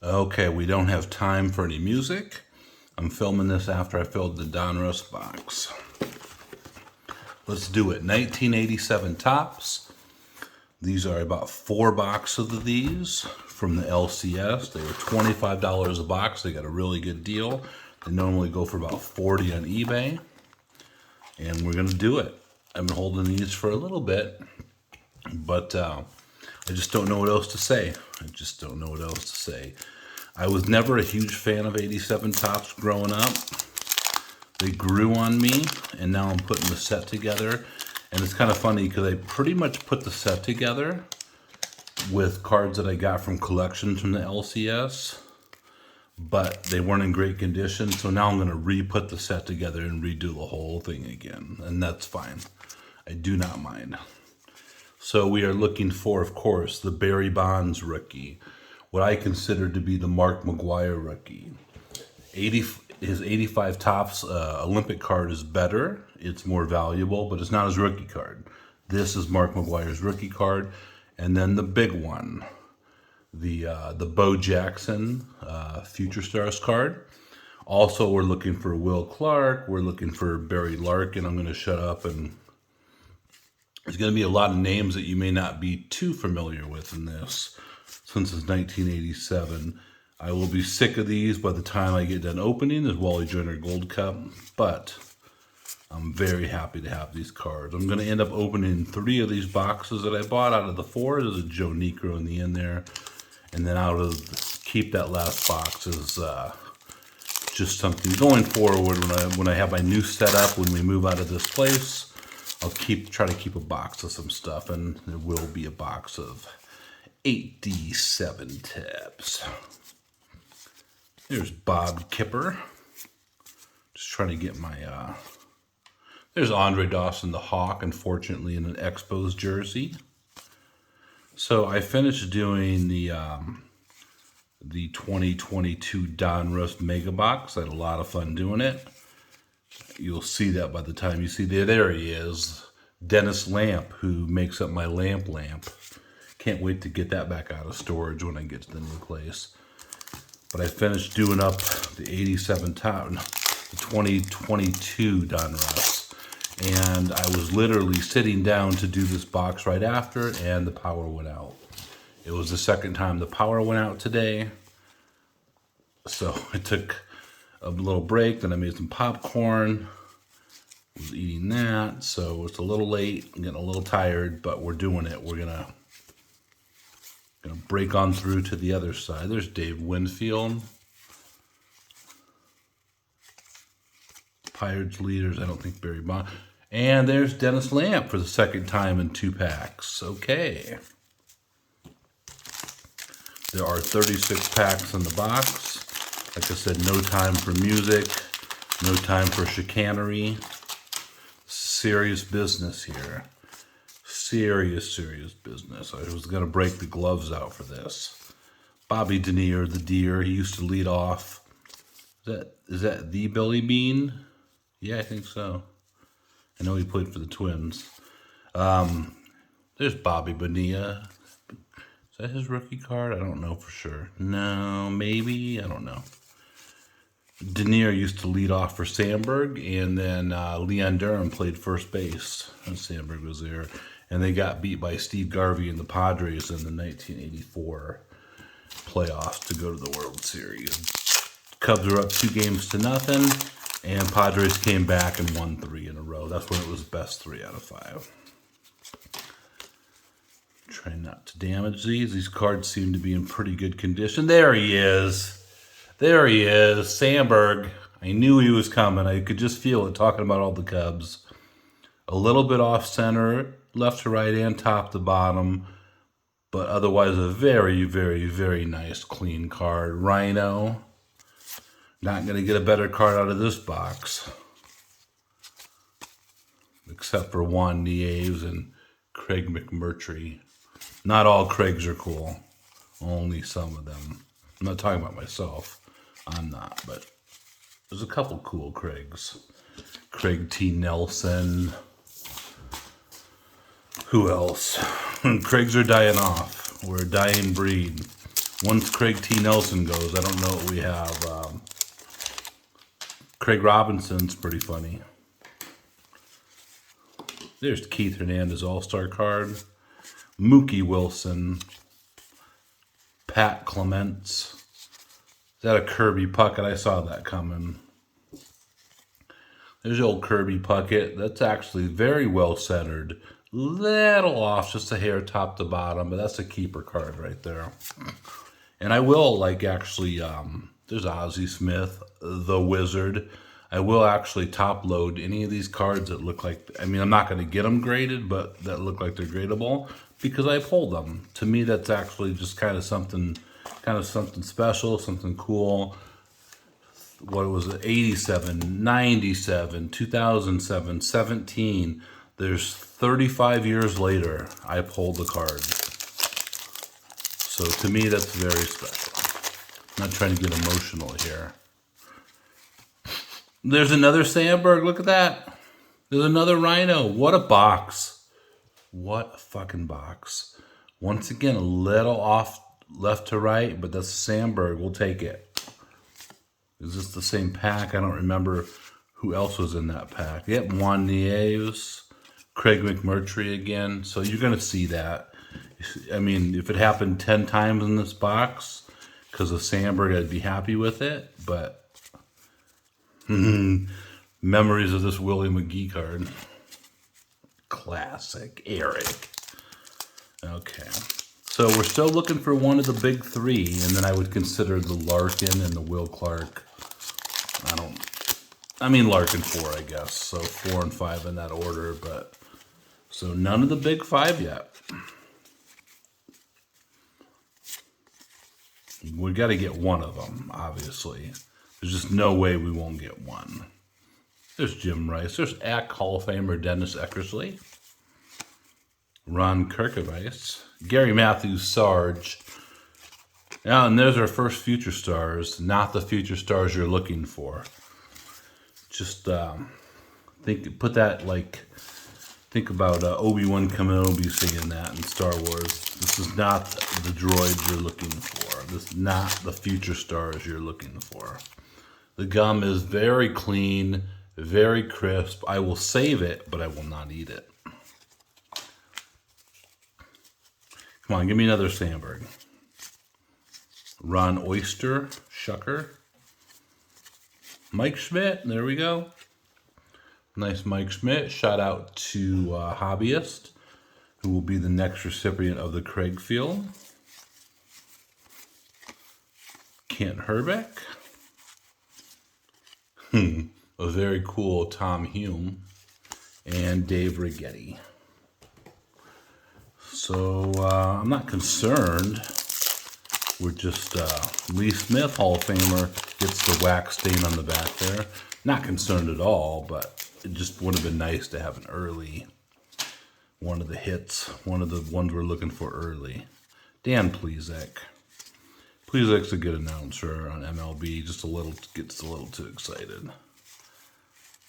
Okay, we don't have time for any music. I'm filming this after I filled the Donruss box. Let's do it. 1987 Topps. These are about 4 boxes of these from the LCS. They were $25 a box. They got a really good deal. They normally go for about $40 on eBay. And we're going to do it. I've been holding these for a little bit, but I just don't know what else to say. I was never a huge fan of 87 Topps growing up. They grew on me, and now I'm putting the set together. And it's kind of funny because I pretty much put the set together with cards that I got from collections from the LCS, but they weren't in great condition. So now I'm going to re-put the set together and redo the whole thing again. And that's fine. I do not mind. So we are looking for, of course, the Barry Bonds rookie. What I consider to be the Mark McGwire rookie. His 85 Topps Olympic card is better. It's more valuable, but it's not his rookie card. This is Mark McGwire's rookie card. And then the big one, the Bo Jackson Future Stars card. Also, we're looking for Will Clark. We're looking for Barry Larkin. I'm going to shut up, and there's going to be a lot of names that you may not be too familiar with in this. Since it's 1987, I will be sick of these by the time I get done opening. There's Wally Joyner Gold Cup, but I'm very happy to have these cards. I'm going to end up opening 3 of these boxes that I bought out of the 4. There's a Joe Niekro in the end there, and then keep that last box is just something going forward. When I have my new setup, when we move out of this place, I'll try to keep a box of some stuff, and there will be a box of 87 tabs. There's Bob Kipper. Just trying to get my, there's Andre Dawson the Hawk, unfortunately in an Expos jersey. So I finished doing the 2022 Donruss Mega Box. I had a lot of fun doing it. You'll see that by the time you see there he is. Dennis Lamp, who makes up my lamp. Can't wait to get that back out of storage when I get to the new place. But I finished doing up the 87 the 2022 Donruss. And I was literally sitting down to do this box right after, and the power went out. It was the second time the power went out today. So I took a little break, then I made some popcorn. I was eating that, so it's a little late. I'm getting a little tired, but we're doing it. We're gonna break on through to the other side. There's Dave Winfield. Pirates leaders, I don't think Barry Bonds. And there's Dennis Lamp for the second time in 2 packs. Okay. There are 36 packs in the box. Like I said, no time for music, no time for chicanery. Serious business here. Serious business. I was going to break the gloves out for this. Bobby Denier, the Deer, he used to lead off. Is that the Billy Bean? Yeah, I think so. I know he played for the Twins. There's Bobby Bonilla. Is that his rookie card? I don't know for sure. No, maybe. I don't know. Denier used to lead off for Sandberg, and then Leon Durham played first base when Sandberg was there. And they got beat by Steve Garvey and the Padres in the 1984 playoffs to go to the World Series. Cubs were up 2-0, and Padres came back and won 3 in a row. That's when it was best 3 out of 5. Try not to damage these. These cards seem to be in pretty good condition. There he is. Sandberg. I knew he was coming. I could just feel it talking about all the Cubs. A little bit off center, left to right and top to bottom, but otherwise a very nice clean card. Rhino. Not going to get a better card out of this box. Except for Juan Nieves and Craig McMurtry. Not all Craigs are cool. Only some of them. I'm not talking about myself. I'm not, but there's a couple cool Craigs. Craig T. Nelson. Who else? Craigs are dying off. We're a dying breed. Once Craig T. Nelson goes, I don't know what we have. Craig Robinson's pretty funny. There's Keith Hernandez All-Star card. Mookie Wilson. Pat Clemens. Is that a Kirby Puckett? I saw that coming. There's the old Kirby Puckett. That's actually very well centered. Little off, just a hair top to bottom, but that's a keeper card right there. And I will actually, there's Ozzie Smith, the Wizard. I will actually top load any of these cards that look like, I mean, I'm not going to get them graded, but that look like they're gradable because I pulled them. To me, that's actually just kind of something special, something cool. What was it? 87, 97, 2007, 17. There's 35 years later, I pulled the card. So to me, that's very special. I'm not trying to get emotional here. There's another Sandberg. Look at that. There's another Rhino. What a box. What a fucking box. Once again, a little off left to right, but that's Sandberg. We'll take it. Is this the same pack? I don't remember who else was in that pack. Yep, Juan Nieves, Craig McMurtry again. So you're going to see that. I mean, if it happened 10 times in this box, because of Sandberg, I'd be happy with it. But memories of this Willie McGee card. Classic Eric. Okay. So we're still looking for one of the big three, and then I would consider the Larkin and the Will Clark. I mean Larkin 4, I guess. So 4 and 5 in that order, but so none of the big five yet. We got to get one of them, obviously. There's just no way we won't get one. There's Jim Rice. There's ACK Hall of Famer Dennis Eckersley. Ron Kirkevich. Gary Matthews Sarge. Yeah, and there's our first future stars. Not the future stars you're looking for. Just put that think about Obi-Wan Kenobi saying that in Star Wars. This is not the droid you're looking for. This is not the future stars you're looking for. The gum is very clean, very crisp. I will save it, but I will not eat it. Come on, give me another Sandberg. Ron Oyster, Shucker. Mike Schmidt, there we go. Nice Mike Schmidt. Shout out to Hobbyist, who will be the next recipient of the Craig Field. Kent Herbeck. A very cool Tom Hume. And Dave Righetti. So I'm not concerned. We're just Lee Smith, Hall of Famer, gets the wax stain on the back there. Not concerned at all, but it just would have been nice to have an early one of the hits, one of the ones we're looking for early. Dan Plesac. Plesac's a good announcer on MLB, gets a little too excited.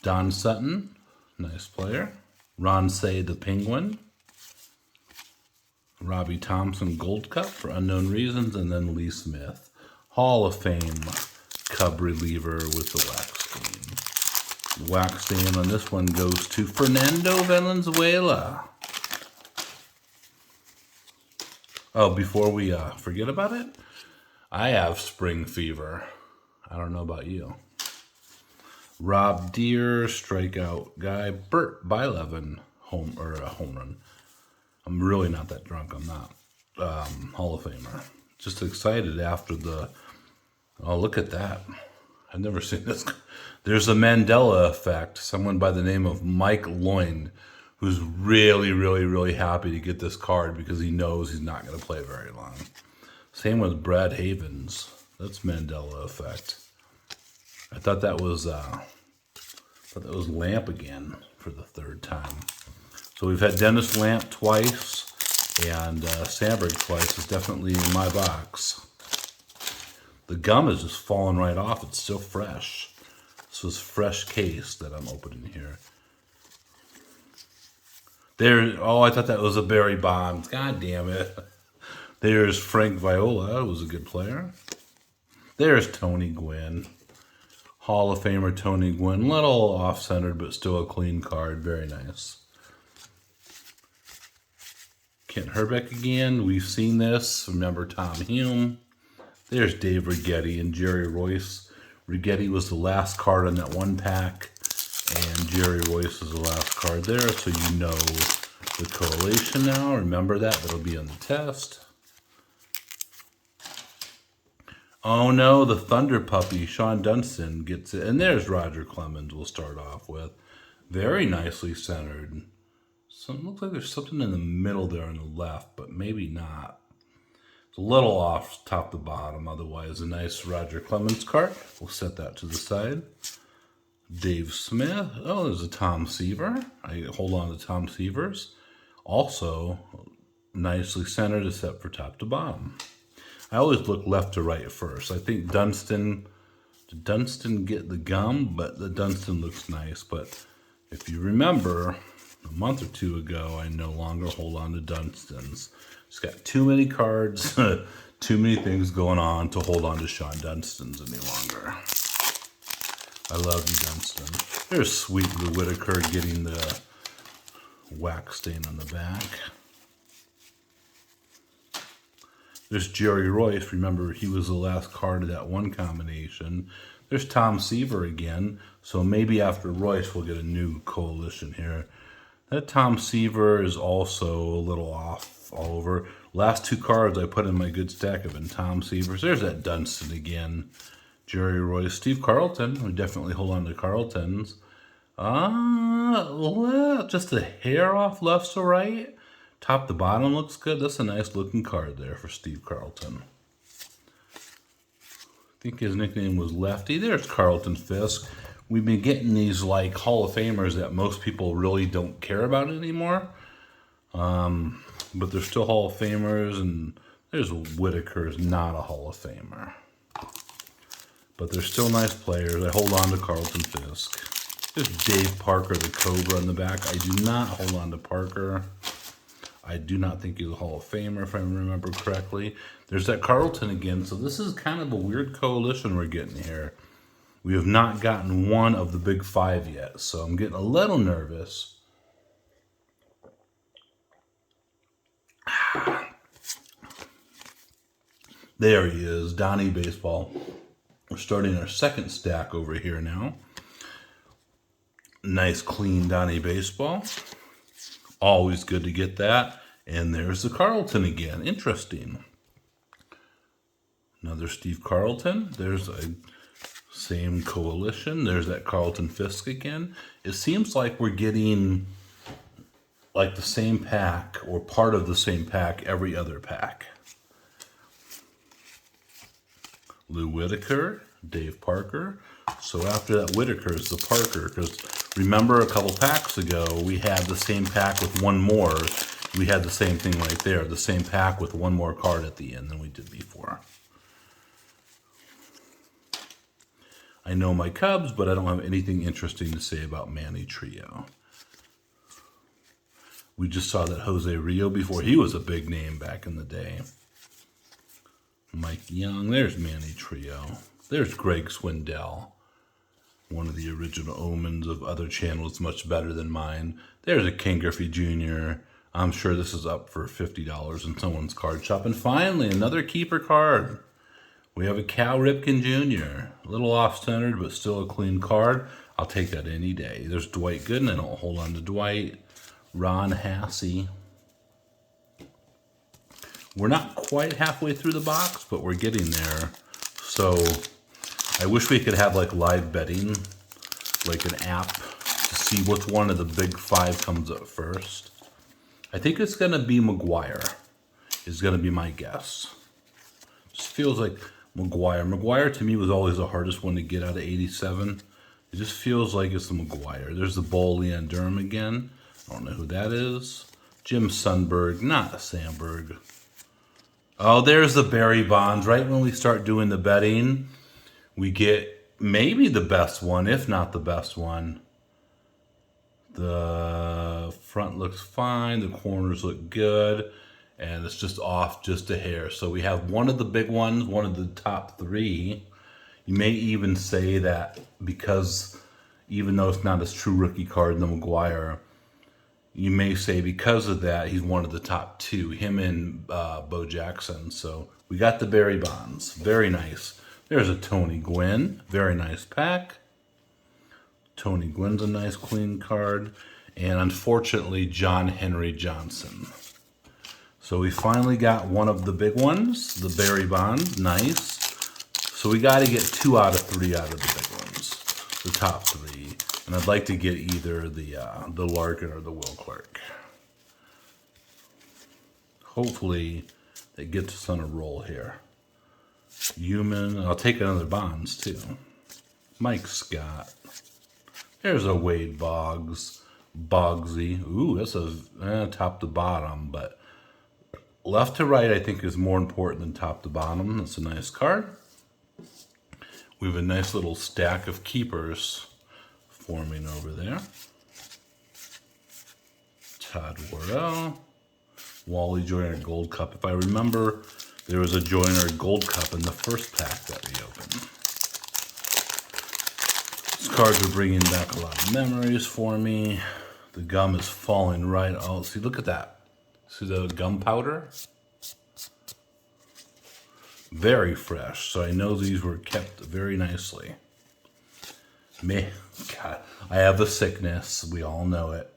Don Sutton, nice player. Ron Say the Penguin. Robbie Thompson Gold Cup for unknown reasons, and then Lee Smith. Hall of Fame Cub reliever with the wax stain. The wax stain on this one goes to Fernando Valenzuela. Oh, before we forget about it, I have spring fever. I don't know about you. Rob Deere, strikeout guy. Bert Bylevin, home run. I'm really not that drunk. I'm not. Hall of Famer. Just excited after the... Oh, look at that. I've never seen this. There's a Mandela effect. Someone by the name of Mike Loyne, who's really, really, really happy to get this card because he knows he's not going to play very long. Same with Brad Havens. That's Mandela effect. I thought that was Lamp again for the third time. So we've had Dennis Lamp twice, and Sandberg twice is definitely in my box. The gum is just falling right off. It's still fresh. This was fresh case that I'm opening here. I thought that was a Barry Bonds. God damn it. There's Frank Viola, who was a good player. There's Tony Gwynn. Hall of Famer Tony Gwynn. Little off-centered, but still a clean card. Very nice. Kent Herbeck again. We've seen this. Remember Tom Hume. There's Dave Righetti and Jerry Royce. Righetti was the last card on that one pack, and Jerry Royce is the last card there, so you know the correlation now. Remember that. That'll be on the test. Oh no, the Thunder Puppy, Sean Dunston gets it. And there's Roger Clemens we'll start off with. Very nicely centered. Looks like there's something in the middle there on the left, but maybe not. It's a little off top to bottom. Otherwise, a nice Roger Clemens card. We'll set that to the side. Dave Smith. Oh, there's a Tom Seaver. I hold on to Tom Seavers. Also, nicely centered except for top to bottom. I always look left to right first. I think did Dunston get the gum? But the Dunston looks nice. But if you remember, a month or two ago, I no longer hold on to Dunstons. It's got too many cards, too many things going on to hold on to Sean Dunstons any longer. I love you, Dunston. There's Sweet Lou Whitaker getting the wax stain on the back. There's Jerry Royce. Remember, he was the last card of that one combination. There's Tom Seaver again. So maybe after Royce, we'll get a new coalition here. That Tom Seaver is also a little off all over. Last two cards I put in my good stack have been Tom Seavers. There's that Dunston again. Jerry Royce. Steve Carlton. We definitely hold on to Carltons. Just a hair off left to right. Top to bottom looks good. That's a nice looking card there for Steve Carlton. I think his nickname was Lefty. There's Carlton Fisk. We've been getting these like Hall of Famers that most people really don't care about anymore. But they're still Hall of Famers, and there's Whitaker's not a Hall of Famer. But they're still nice players. I hold on to Carlton Fisk. There's Dave Parker, the Cobra in the back. I do not hold on to Parker. I do not think he's a Hall of Famer, if I remember correctly. There's that Carlton again. So this is kind of a weird coalition we're getting here. We have not gotten one of the big five yet, so I'm getting a little nervous. There he is, Donnie Baseball. We're starting our second stack over here now. Nice, clean Donnie Baseball. Always good to get that. And there's the Carlton again. Interesting. Another Steve Carlton. There's a same coalition. There's that Carlton Fisk again. It seems like we're getting like the same pack or part of the same pack every other pack. Lou Whitaker, Dave Parker. So after that Whitaker is the Parker, because remember a couple packs ago we had the same pack with one more. We had the same thing right there, the same pack with one more card at the end than we did before. I know my Cubs, but I don't have anything interesting to say about Manny Trio. We just saw that Jose Rio before. He was a big name back in the day. Mike Young. There's Manny Trio. There's Greg Swindell. One of the original omens of other channels, much better than mine. There's a Ken Griffey Jr. I'm sure this is up for $50 in someone's card shop. And finally, another keeper card. We have a Cal Ripken Jr. A little off-centered, but still a clean card. I'll take that any day. There's Dwight Gooden. I don't hold on to Dwight. Ron Hassey. We're not quite halfway through the box, but we're getting there. So I wish we could have like live betting, like an app, to see which one of the big five comes up first. I think it's going to be McGuire, is going to be my guess. Just feels like McGuire. McGuire to me was always the hardest one to get out of 87. It just feels like it's the McGuire. There's the Bull Leon Durham again. I don't know who that is. Jim Sundberg, not a Sandberg. Oh, there's the Barry Bonds. Right when we start doing the betting, we get maybe the best one, if not the best one. The front looks fine. The corners look good. and it's just off just a hair. So we have one of the big ones, one of the top 3. You may even say that because, even though it's not his true rookie card, the McGuire, you may say because of that, he's one of the top 2, him and Bo Jackson. So we got the Barry Bonds, very nice. There's a Tony Gwynn, very nice pack. Tony Gwynn's a nice clean card. And unfortunately, John Henry Johnson. So we finally got one of the big ones, the Barry Bonds, nice. So we got to get 2 out of 3 out of the big ones, the top 3. And I'd like to get either the Larkin or the Will Clark. Hopefully, it gets us on a roll here. Human, I'll take another Bonds too. Mike Scott. There's a Wade Boggs. Boggsy. Ooh, that's a top to bottom, but left to right I think is more important than top to bottom. That's a nice card. We have a nice little stack of keepers forming over there. Todd Wardell. Wally Joyner Gold Cup. If I remember, there was a Joyner Gold Cup in the first pack that we opened. These cards are bringing back a lot of memories for me. The gum is falling right out. See, look at that. See the gum powder? Very fresh. So I know these were kept very nicely. God, I have a sickness. We all know it.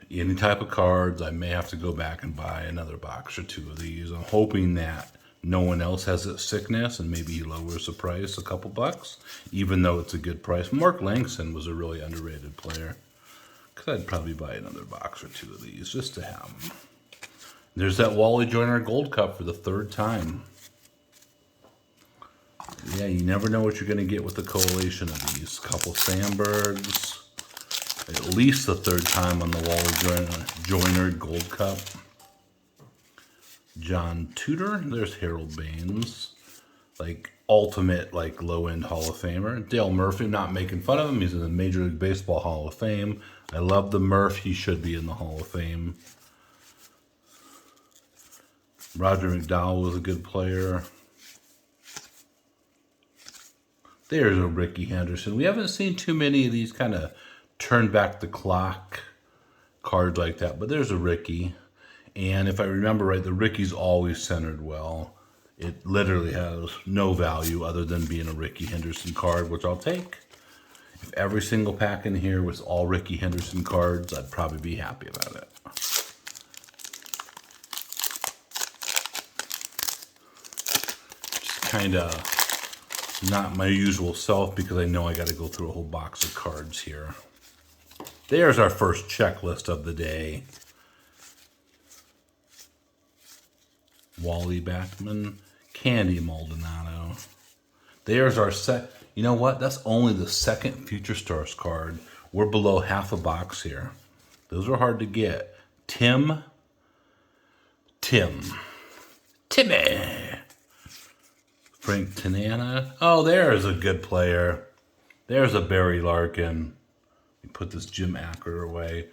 Any type of cards, I may have to go back and buy another box or 2 of these. I'm hoping that no one else has that sickness and maybe he lowers the price a couple bucks, even though it's a good price. Mark Langston was a really underrated player. Because I'd probably buy another box or 2 of these just to have them. There's that Wally Joyner Gold Cup for the 3rd time. Yeah, you never know what you're going to get with the collation of these. Couple Sandbergs. At least the 3rd time on the Wally Joyner Gold Cup. John Tudor. There's Harold Baines. Like, ultimate, like, low-end Hall of Famer. Dale Murphy, not making fun of him. He's in the Major League Baseball Hall of Fame. I love the Murph. He should be in the Hall of Fame. Roger McDowell was a good player. There's a Ricky Henderson. We haven't seen too many of these kind of turn back the clock cards like that, but there's a Ricky. And if I remember right, the Ricky's always centered well. It literally has no value other than being a Ricky Henderson card, which I'll take. If every single pack in here was all Ricky Henderson cards, I'd probably be happy about it. Just kind of not my usual self because I know I got to go through a whole box of cards here. There's our first checklist of the day. Wally Backman, Candy Maldonado. There's our set. You know what? That's only the 2nd Future Stars card. We're below half a box here. Those are hard to get. Timmy. Frank Tanana. Oh, there's a good player. There's a Barry Larkin. We put this Jim Acker away.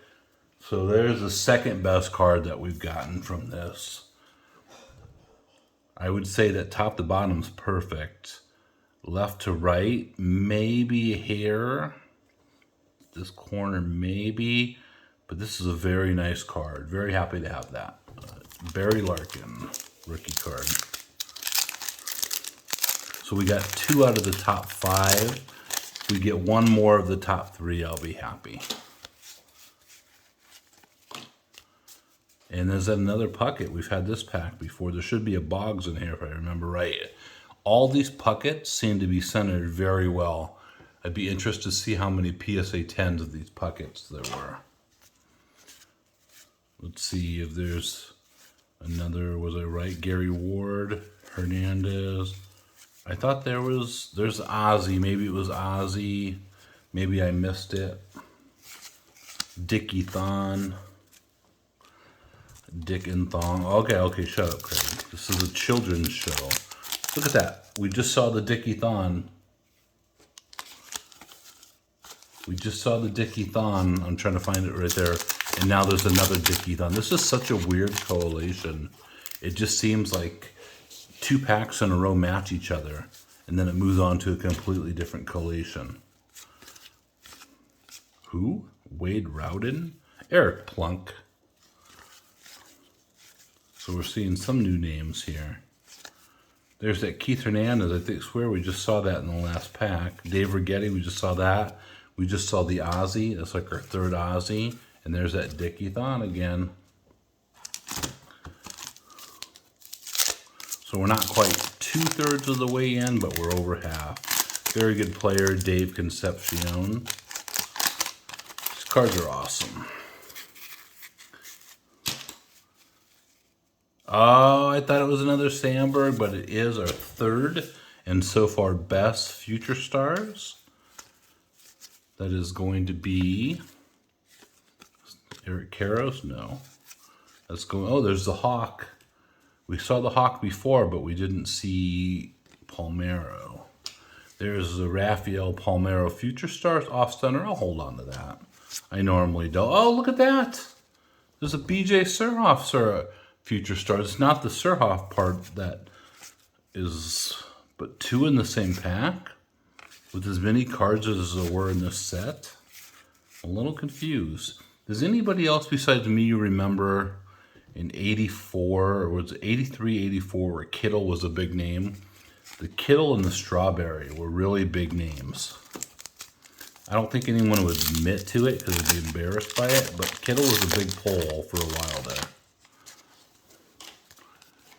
So there's the 2nd best card that we've gotten from this. I would say that top to bottom's perfect. Left to right, maybe here. This corner, maybe. But this is a very nice card. Very happy to have that. Barry Larkin, rookie card. So we got 2 out of the top 5. If we get 1 more of the top 3, I'll be happy. And there's another Puckett. We've had this pack before. There should be a Boggs in here if I remember right. All these Puckets seem to be centered very well. I'd be interested to see how many PSA 10s of these Puckets there were. Let's see if there's another, was I right? Gary Ward, Hernandez. I thought there's Ozzy. Maybe it was Ozzy. Maybe I missed it. Dickie Thon. Dick and Thong. Okay, shut up, Craig. This is a children's show. Look at that. We just saw the Dickie Thon. I'm trying to find it right there. And now there's another Dickie-thon. This is such a weird collation. It just seems like 2 packs in a row match each other, and then it moves on to a completely different collation. Who? Wade Rowden? Eric Plunk. So we're seeing some new names here. There's that Keith Hernandez, I swear we just saw that in the last pack. Dave Righetti, we just saw that. We just saw the Ozzy, that's like our 3rd Ozzy. And there's that Dickie-thon again. So we're not quite 2/3 of the way in, but we're over half. Very good player, Dave Concepcion. These cards are awesome. Oh, I thought it was another Sandberg, but it is our 3rd and so far best Future Stars. That is going to be Eric Karros. No. Let's go. Oh, there's the Hawk. We saw the Hawk before, but we didn't see Palmeiro. There's the Rafael Palmeiro Future Stars off center. I'll hold on to that. I normally don't. Oh, look at that. There's a BJ Surhoff Future Stars. It's not the Surhoff part that is, but 2 in the same pack with as many cards as there were in this set. I'm a little confused. Does anybody else besides me remember in 84, or was it 83, 84, where Kittle was a big name? The Kittle and the Strawberry were really big names. I don't think anyone would admit to it because they'd be embarrassed by it, but Kittle was a big pull for a while there.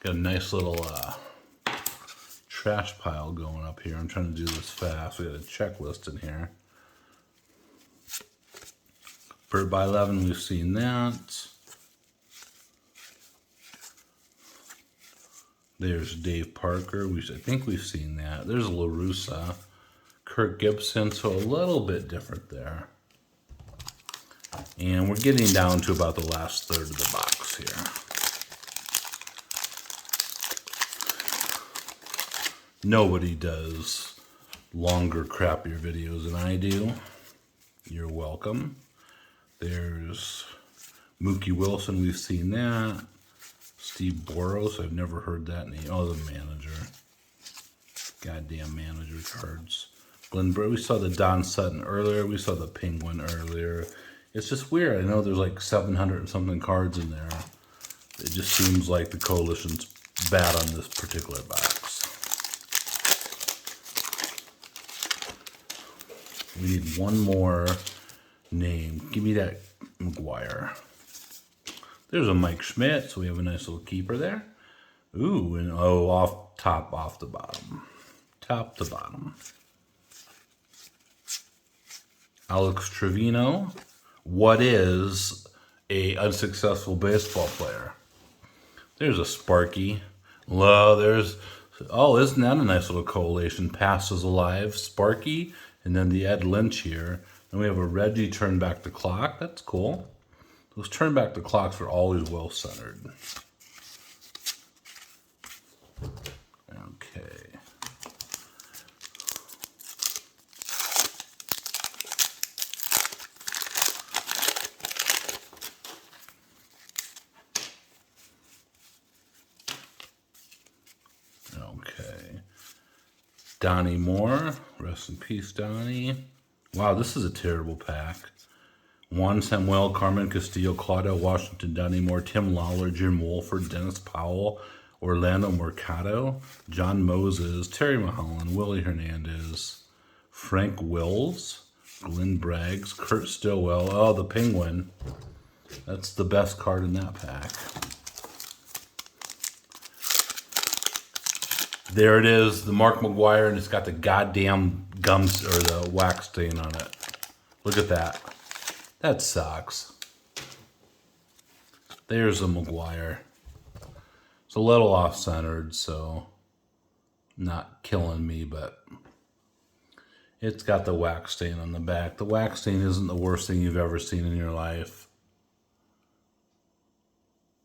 Got a nice little trash pile going up here. I'm trying to do this fast. We got a checklist in here. Bird by 11, we've seen that. There's Dave Parker. I think we've seen that. There's La Russa. Kirk Gibson, so a little bit different there. And we're getting down to about the last 1/3 of the box here. Nobody does longer, crappier videos than I do. You're welcome. There's Mookie Wilson, we've seen that. Steve Boros, I've never heard that name. Oh, the manager. Goddamn manager cards. Glenn Burr, we saw the Don Sutton earlier. We saw the Penguin earlier. It's just weird. I know there's like 700 and something cards in there. It just seems like the coalition's bad on this particular box. We need one more name. Give me that McGuire. There's a Mike Schmidt, so we have a nice little keeper there. Ooh, and oh, off the bottom. Top to bottom. Alex Trevino. What is a unsuccessful baseball player? There's a Sparky. Oh, isn't that a nice little collation? Passes Alive, Sparky, and then the Ed Lynch here. And we have a Reggie Turn Back the Clock. That's cool. Those Turn Back the Clocks are always well centered. Okay. Okay. Donnie Moore. Rest in peace, Donnie. Wow, this is a terrible pack. Juan Samuel, Carmen Castillo, Claudio Washington, Donnie Moore, Tim Lawler, Jim Wolford, Dennis Powell, Orlando Mercado, John Moses, Terry Mulholland, Willie Hernandez, Frank Wills, Glenn Braggs, Kurt Stillwell. Oh, the Penguin. That's the best card in that pack. There it is, the Mark McGuire, and it's got the goddamn gums or the wax stain on it. Look at that. That sucks. There's a McGuire. It's a little off-centered, so not killing me, but it's got the wax stain on the back. The wax stain isn't the worst thing you've ever seen in your life,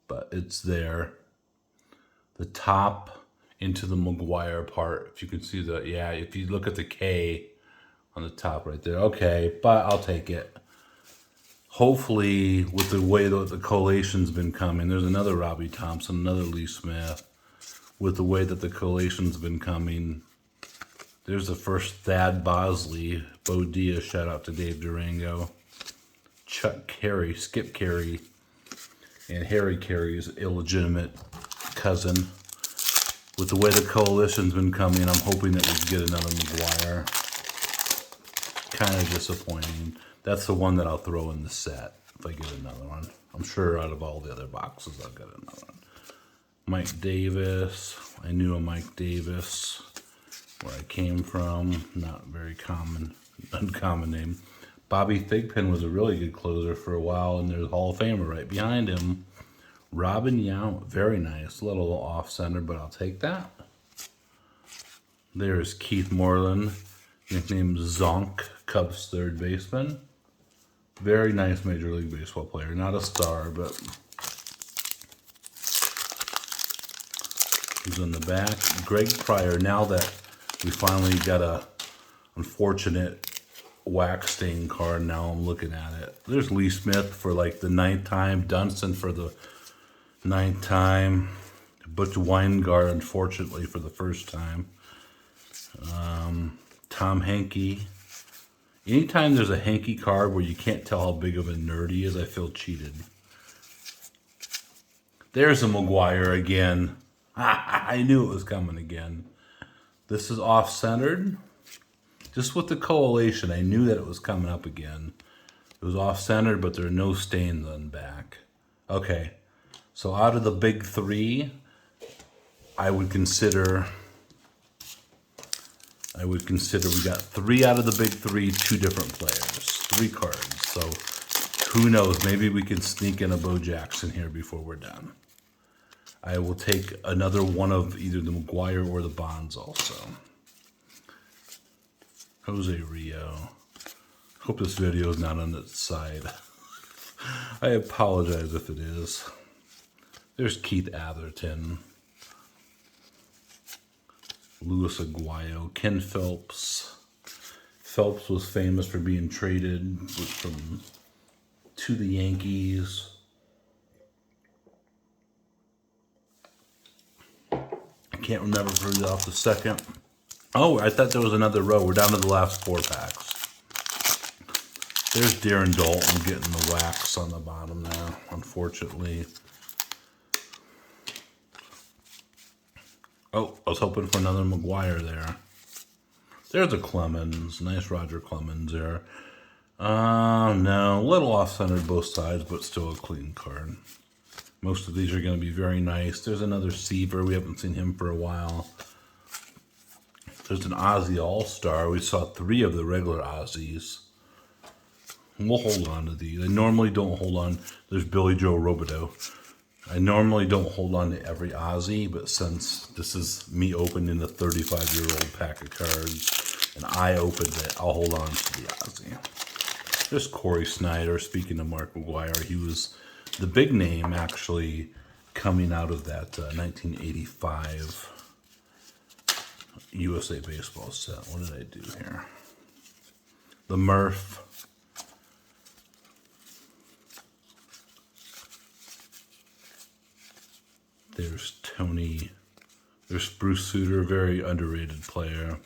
but it's there. The top into the McGuire part, if you can see the, yeah, if you look at the K on the top right there. Okay, but I'll take it. hopefully with the way that the collation's been coming, there's another Robbie Thompson, another Lee Smith. With the way that the collation's been coming, there's the first Thad Bosley, Bo Diaz, shout out to Dave Durango, Chuck Carey, Skip Carey, and Harry Carey's illegitimate cousin. With the way the coalition's been coming, I'm hoping that we can get another McGuire. Kind of disappointing. That's the one that I'll throw in the set if I get another one. I'm sure out of all the other boxes, I'll get another one. Mike Davis. I knew a Mike Davis. Where I came from. Not very common, uncommon name. Bobby Thigpen was a really good closer for a while, and there's a Hall of Famer right behind him. Robin Yount, very nice. A little off-center, but I'll take that. There's Keith Moreland, nicknamed Zonk, Cubs third baseman. Very nice Major League Baseball player. Not a star, but he's in the back. Greg Pryor, now that we finally got a unfortunate wax stain card, now I'm looking at it. There's Lee Smith for like the 9th time. Dunston for the 9th time. Butch Weingart, unfortunately, for the 1st time. Tom Henke. Anytime there's a Henke card where you can't tell how big of a nerd he is, I feel cheated. There's a McGuire again. I knew it was coming again. This is off-centered. Just with the collation, I knew that it was coming up again. It was off-centered, but there are no stains on back. Okay, so out of the big 3, I would consider we got 3 out of the big 3, 2 different players, 3 cards. So who knows? Maybe we can sneak in a Bo Jackson here before we're done. I will take another one of either the McGuire or the Bonds also. Jose Rio. Hope this video is not on its side. I apologize if it is. There's Keith Atherton. Luis Aguayo, Ken Phelps. Phelps was famous for being traded to the Yankees. I can't remember if it was off the second. Oh, I thought there was another row. We're down to the last 4 packs. There's Darren Dalton getting the wax on the bottom there, unfortunately. Oh, I was hoping for another McGuire there. There's a Clemens. Nice Roger Clemens there. No, a little off-centered both sides, but still a clean card. Most of these are going to be very nice. There's another Seaver. We haven't seen him for a while. There's an Ozzy All-Star. We saw 3 of the regular Ozzies. We'll hold on to these. I normally don't hold on. There's Billy Joe Robideau. I normally don't hold on to every Ozzy, but since this is me opening the 35-year-old pack of cards, and I opened it, I'll hold on to the Ozzy. There's Corey Snyder. Speaking of Mark McGuire, he was the big name, actually, coming out of that 1985 USA Baseball set. What did I do here? The Murph. There's Tony. There's Bruce Sutter, very underrated player.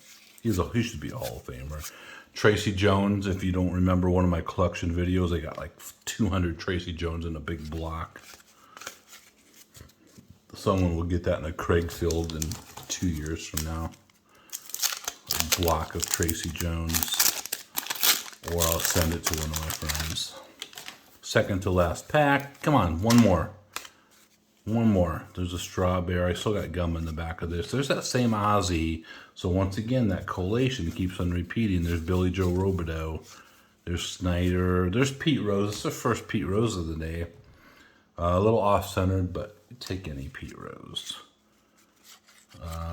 He should be a Hall of Famer. Tracy Jones, if you don't remember one of my collection videos, I got like 200 Tracy Jones in a big block. Someone will get that in a Craigfield in 2 years from now. A block of Tracy Jones. Or I'll send it to one of my friends. Second to last pack. Come on, one more. One more. There's a Strawberry. I still got gum in the back of this. There's that same Ozzy. So once again, that collation keeps on repeating. There's Billy Joe Robideau. There's Snyder. There's Pete Rose. This is the first Pete Rose of the day. A little off-centered, but take any Pete Rose.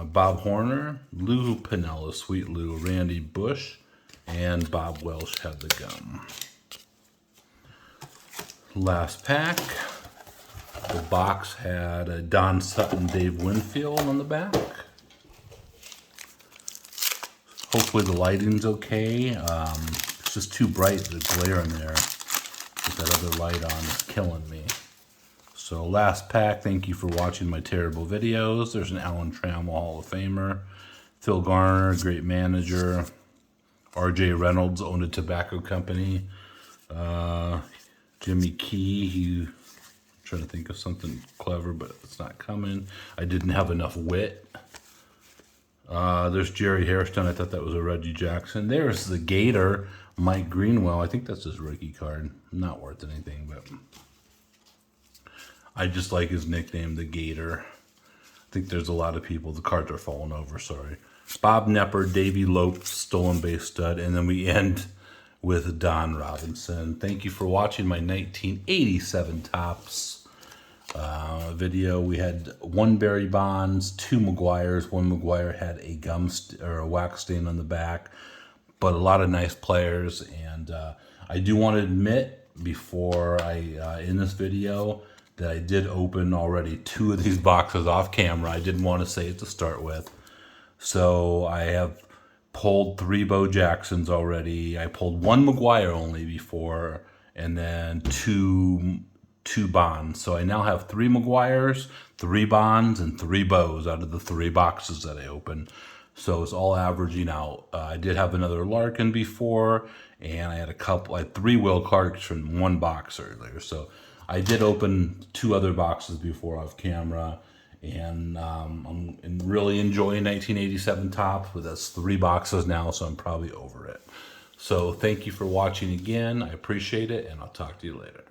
Bob Horner, Lou Piniella, Sweet Lou, Randy Bush, and Bob Welsh had the gum. Last pack. The box had Don Sutton, Dave Winfield on the back. Hopefully the lighting's okay. It's just too bright, the glare in there. With that other light on, it's killing me. So last pack, thank you for watching my terrible videos. There's an Alan Trammell Hall of Famer. Phil Garner, great manager. R.J. Reynolds owned a tobacco company. Jimmy Key, I'm trying to think of something clever, but it's not coming. I didn't have enough wit. There's Jerry Hairston. I thought that was a Reggie Jackson. There's the Gator, Mike Greenwell. I think that's his rookie card. Not worth anything, but I just like his nickname, the Gator. I think there's a lot of people. The cards are falling over, sorry. Bob Nepper, Davey Lope, stolen base stud. And then we end with Don Robinson. Thank you for watching my 1987 Topps video. We had 1 Barry Bonds, 2 McGuires. 1 McGuire had a or a wax stain on the back, but a lot of nice players. And I do want to admit before I end this video that I did open already 2 of these boxes off camera. I didn't want to say it to start with. So I have pulled 3 Bo Jacksons already. I pulled 1 McGuire only before, and then two Bonds. So I now have 3 McGuires, 3 Bonds, and 3 Bows out of the 3 boxes that I opened. So it's all averaging out. I did have another Larkin before, and I had 3 Will Clarks from 1 box earlier. So I did open 2 other boxes before off camera, and I'm really enjoying 1987 Topps, but that's 3 boxes now, so I'm probably over it. So thank you for watching again. I appreciate it, and I'll talk to you later.